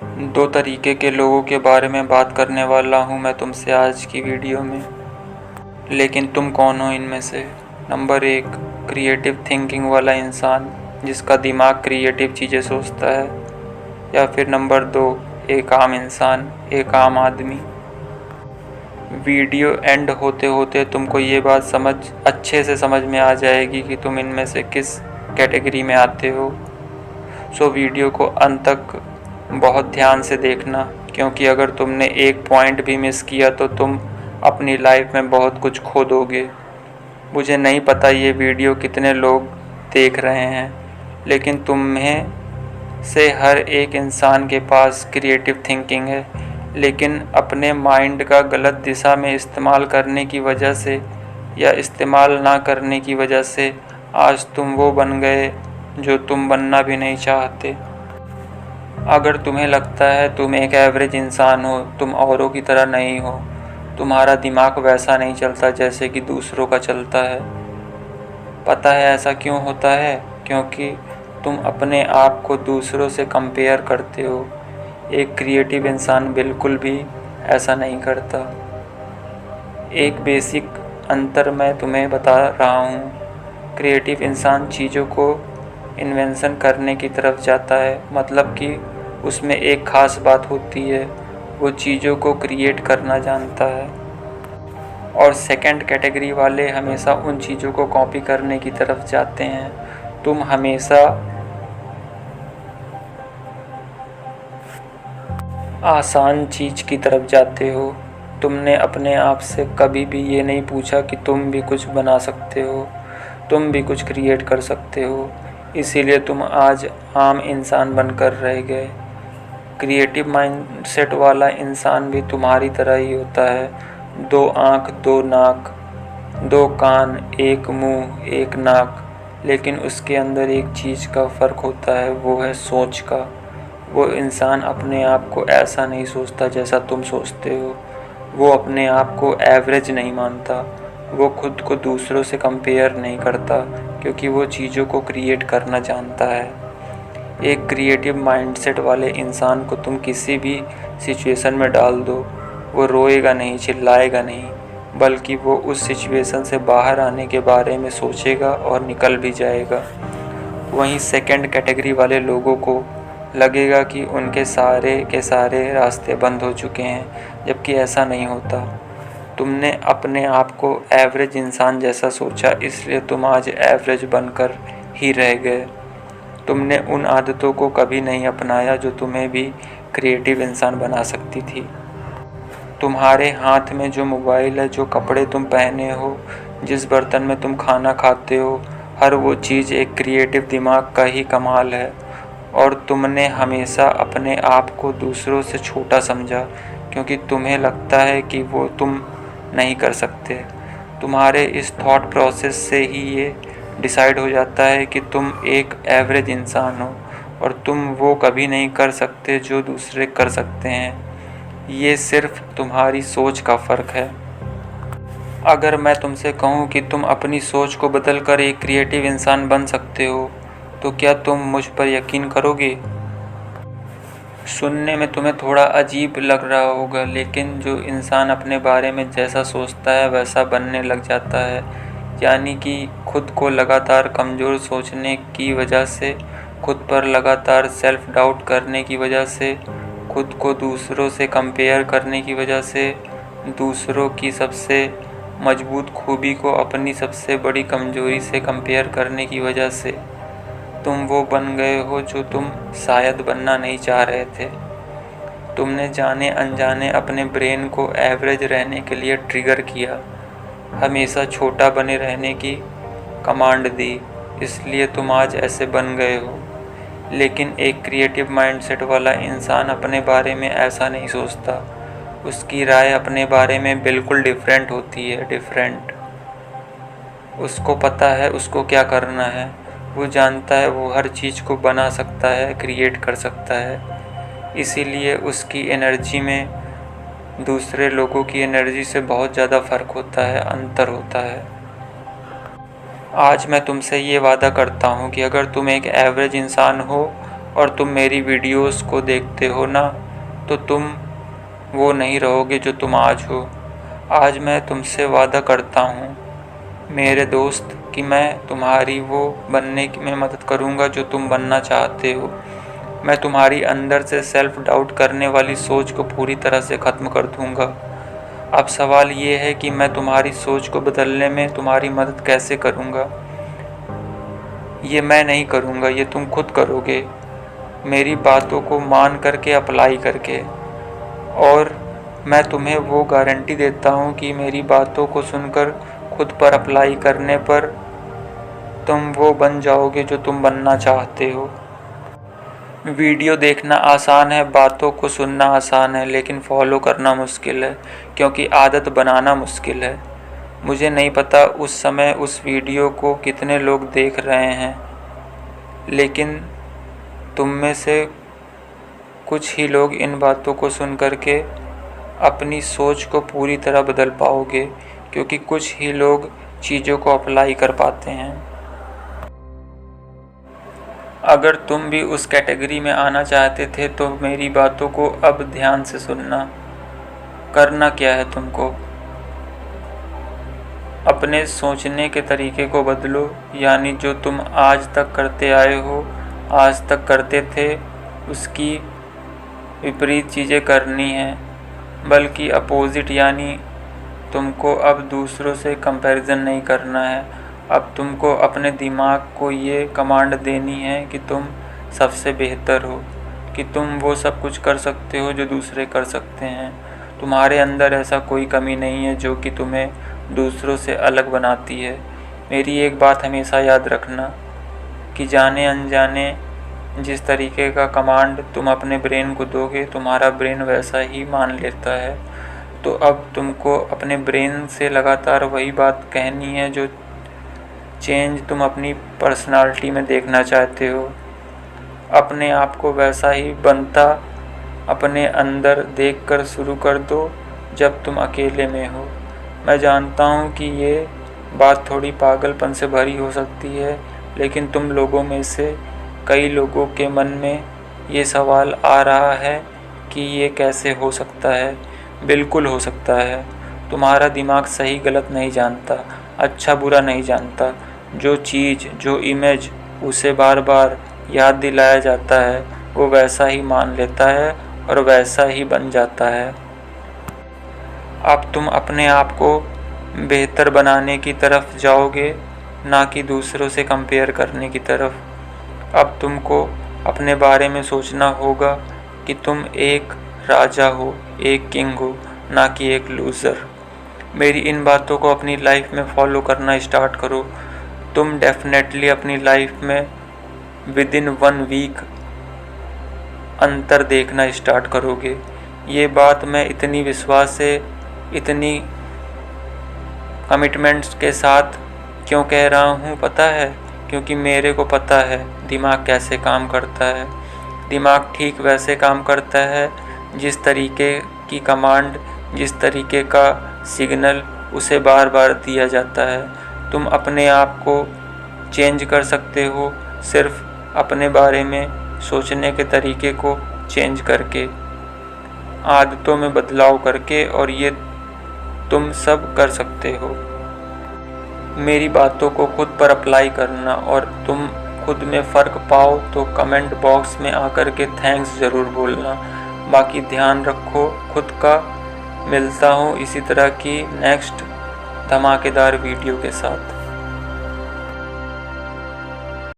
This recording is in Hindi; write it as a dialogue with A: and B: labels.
A: दो तरीके के लोगों के बारे में बात करने वाला हूँ मैं तुमसे आज की वीडियो में। लेकिन तुम कौन हो इनमें से? नंबर 1, क्रिएटिव थिंकिंग वाला इंसान जिसका दिमाग क्रिएटिव चीज़ें सोचता है। या फिर नंबर 2, एक आम इंसान, एक आम आदमी। वीडियो एंड होते होते तुमको ये बात अच्छे से समझ में आ जाएगी कि तुम इनमें से किस कैटेगरी में आते हो। सो वीडियो को अंत तक बहुत ध्यान से देखना, क्योंकि अगर तुमने एक पॉइंट भी मिस किया तो तुम अपनी लाइफ में बहुत कुछ खो दोगे। मुझे नहीं पता ये वीडियो कितने लोग देख रहे हैं, लेकिन तुम्हें से हर एक इंसान के पास क्रिएटिव थिंकिंग है, लेकिन अपने माइंड का गलत दिशा में इस्तेमाल करने की वजह से या इस्तेमाल ना करने की वजह से आज तुम वो बन गए जो तुम बनना भी नहीं चाहते। अगर तुम्हें लगता है तुम एक एवरेज इंसान हो, तुम औरों की तरह नहीं हो, तुम्हारा दिमाग वैसा नहीं चलता जैसे कि दूसरों का चलता है। पता है ऐसा क्यों होता है? क्योंकि तुम अपने आप को दूसरों से कंपेयर करते हो। एक क्रिएटिव इंसान बिल्कुल भी ऐसा नहीं करता। एक बेसिक अंतर मैं तुम्हें बता रहा हूँ। क्रिएटिव इंसान चीज़ों को इन्वेंशन करने की तरफ जाता है, मतलब कि उसमें एक ख़ास बात होती है, वो चीज़ों को क्रिएट करना जानता है। और सेकंड कैटेगरी वाले हमेशा उन चीज़ों को कॉपी करने की तरफ जाते हैं। तुम हमेशा आसान चीज़ की तरफ जाते हो। तुमने अपने आप से कभी भी ये नहीं पूछा कि तुम भी कुछ बना सकते हो, तुम भी कुछ क्रिएट कर सकते हो। इसीलिए तुम आज आम इंसान बनकर रह गए। क्रिएटिव माइंडसेट वाला इंसान भी तुम्हारी तरह ही होता है। 2 आँख, 2 नाक, 2 कान, 1 मुंह, 1 नाक, लेकिन उसके अंदर एक चीज़ का फ़र्क होता है, वो है सोच का। वो इंसान अपने आप को ऐसा नहीं सोचता जैसा तुम सोचते हो। वो अपने आप को एवरेज नहीं मानता। वो खुद को दूसरों से कंपेयर नहीं करता, क्योंकि वो चीज़ों को क्रिएट करना जानता है। एक क्रिएटिव माइंडसेट वाले इंसान को तुम किसी भी सिचुएशन में डाल दो, वो रोएगा नहीं, चिल्लाएगा नहीं, बल्कि वो उस सिचुएशन से बाहर आने के बारे में सोचेगा और निकल भी जाएगा। वहीं सेकंड कैटेगरी वाले लोगों को लगेगा कि उनके सारे के सारे रास्ते बंद हो चुके हैं, जबकि ऐसा नहीं होता। तुमने अपने आप को एवरेज इंसान जैसा सोचा, इसलिए तुम आज एवरेज बनकर ही रह गए। तुमने उन आदतों को कभी नहीं अपनाया जो तुम्हें भी क्रिएटिव इंसान बना सकती थी। तुम्हारे हाथ में जो मोबाइल है, जो कपड़े तुम पहने हो, जिस बर्तन में तुम खाना खाते हो, हर वो चीज़ एक क्रिएटिव दिमाग का ही कमाल है। और तुमने हमेशा अपने आप को दूसरों से छोटा समझा, क्योंकि तुम्हें लगता है कि वो तुम नहीं कर सकते। तुम्हारे इस थॉट प्रोसेस से ही ये डिसाइड हो जाता है कि तुम एक एवरेज इंसान हो और तुम वो कभी नहीं कर सकते जो दूसरे कर सकते हैं। ये सिर्फ तुम्हारी सोच का फ़र्क है। अगर मैं तुमसे कहूँ कि तुम अपनी सोच को बदलकर एक क्रिएटिव इंसान बन सकते हो, तो क्या तुम मुझ पर यकीन करोगे? सुनने में तुम्हें थोड़ा अजीब लग रहा होगा, लेकिन जो इंसान अपने बारे में जैसा सोचता है वैसा बनने लग जाता है। यानी कि खुद को लगातार कमज़ोर सोचने की वजह से, खुद पर लगातार सेल्फ डाउट करने की वजह से, खुद को दूसरों से कंपेयर करने की वजह से, दूसरों की सबसे मजबूत खूबी को अपनी सबसे बड़ी कमज़ोरी से कंपेयर करने की वजह से तुम वो बन गए हो जो तुम शायद बनना नहीं चाह रहे थे। तुमने जाने अनजाने अपने ब्रेन को एवरेज रहने के लिए ट्रिगर किया, हमेशा छोटा बने रहने की कमांड दी, इसलिए तुम आज ऐसे बन गए हो। लेकिन एक क्रिएटिव माइंडसेट वाला इंसान अपने बारे में ऐसा नहीं सोचता। उसकी राय अपने बारे में बिल्कुल डिफरेंट होती है, डिफरेंट। उसको पता है उसको क्या करना है। वो जानता है वो हर चीज़ को बना सकता है, क्रिएट कर सकता है। इसीलिए उसकी एनर्जी में दूसरे लोगों की एनर्जी से बहुत ज़्यादा फ़र्क होता है, अंतर होता है। आज मैं तुमसे ये वादा करता हूँ कि अगर तुम एक एवरेज इंसान हो और तुम मेरी वीडियोस को देखते हो ना, तो तुम वो नहीं रहोगे जो तुम आज हो। आज मैं तुमसे वादा करता हूँ मेरे दोस्त कि मैं तुम्हारी वो बनने में मदद करूँगा जो तुम बनना चाहते हो। मैं तुम्हारी अंदर से सेल्फ डाउट करने वाली सोच को पूरी तरह से ख़त्म कर दूँगा। अब सवाल ये है कि मैं तुम्हारी सोच को बदलने में तुम्हारी मदद कैसे करूँगा। ये मैं नहीं करूँगा, ये तुम खुद करोगे, मेरी बातों को मान करके, अप्लाई करके। और मैं तुम्हें वो गारंटी देता हूँ कि मेरी बातों को सुनकर खुद पर अप्लाई करने पर तुम वो बन जाओगे जो तुम बनना चाहते हो। वीडियो देखना आसान है, बातों को सुनना आसान है, लेकिन फॉलो करना मुश्किल है, क्योंकि आदत बनाना मुश्किल है। मुझे नहीं पता उस समय उस वीडियो को कितने लोग देख रहे हैं, लेकिन तुम में से कुछ ही लोग इन बातों को सुन करके अपनी सोच को पूरी तरह बदल पाओगे, क्योंकि कुछ ही लोग चीज़ों को अप्लाई कर पाते हैं। अगर तुम भी उस कैटेगरी में आना चाहते थे तो मेरी बातों को अब ध्यान से सुनना। करना क्या है तुमको? अपने सोचने के तरीके को बदलो, यानी जो तुम आज तक करते आए हो, आज तक करते थे, उसकी विपरीत चीज़ें करनी है, बल्कि अपोजिट। यानी तुमको अब दूसरों से कंपैरिजन नहीं करना है। अब तुमको अपने दिमाग को ये कमांड देनी है कि तुम सबसे बेहतर हो, कि तुम वो सब कुछ कर सकते हो जो दूसरे कर सकते हैं। तुम्हारे अंदर ऐसा कोई कमी नहीं है जो कि तुम्हें दूसरों से अलग बनाती है। मेरी एक बात हमेशा याद रखना कि जाने अनजाने जिस तरीके का कमांड तुम अपने ब्रेन को दोगे, तुम्हारा ब्रेन वैसा ही मान लेता है। तो अब तुमको अपने ब्रेन से लगातार वही बात कहनी है जो चेंज तुम अपनी पर्सनालिटी में देखना चाहते हो। अपने आप को वैसा ही बनता अपने अंदर देखकर शुरू कर दो जब तुम अकेले में हो। मैं जानता हूँ कि ये बात थोड़ी पागलपन से भरी हो सकती है, लेकिन तुम लोगों में से कई लोगों के मन में ये सवाल आ रहा है कि ये कैसे हो सकता है। बिल्कुल हो सकता है। तुम्हारा दिमाग सही गलत नहीं जानता, अच्छा बुरा नहीं जानता। जो चीज़, जो इमेज उसे बार बार याद दिलाया जाता है, वो वैसा ही मान लेता है और वैसा ही बन जाता है। अब तुम अपने आप को बेहतर बनाने की तरफ जाओगे, ना कि दूसरों से कंपेयर करने की तरफ। अब तुमको अपने बारे में सोचना होगा कि तुम एक राजा हो, एक किंग हो, ना कि एक लूज़र। मेरी इन बातों को अपनी लाइफ में फॉलो करना स्टार्ट करो। तुम डेफिनेटली अपनी लाइफ में विद इन 1 वीक अंतर देखना स्टार्ट करोगे। ये बात मैं इतनी विश्वास से, इतनी कमिटमेंट्स के साथ क्यों कह रहा हूँ पता है? क्योंकि मेरे को पता है दिमाग कैसे काम करता है। दिमाग ठीक वैसे काम करता है जिस तरीके की कमांड, जिस तरीके का सिग्नल उसे बार बार दिया जाता है। तुम अपने आप को चेंज कर सकते हो सिर्फ अपने बारे में सोचने के तरीके को चेंज करके, आदतों में बदलाव करके, और ये तुम सब कर सकते हो। मेरी बातों को खुद पर अप्लाई करना और तुम खुद में फ़र्क पाओ तो कमेंट बॉक्स में आकर के थैंक्स ज़रूर बोलना। बाकी ध्यान रखो खुद का। मिलता हूँ इसी तरह की नेक्स्ट धमाकेदार वीडियो के साथ।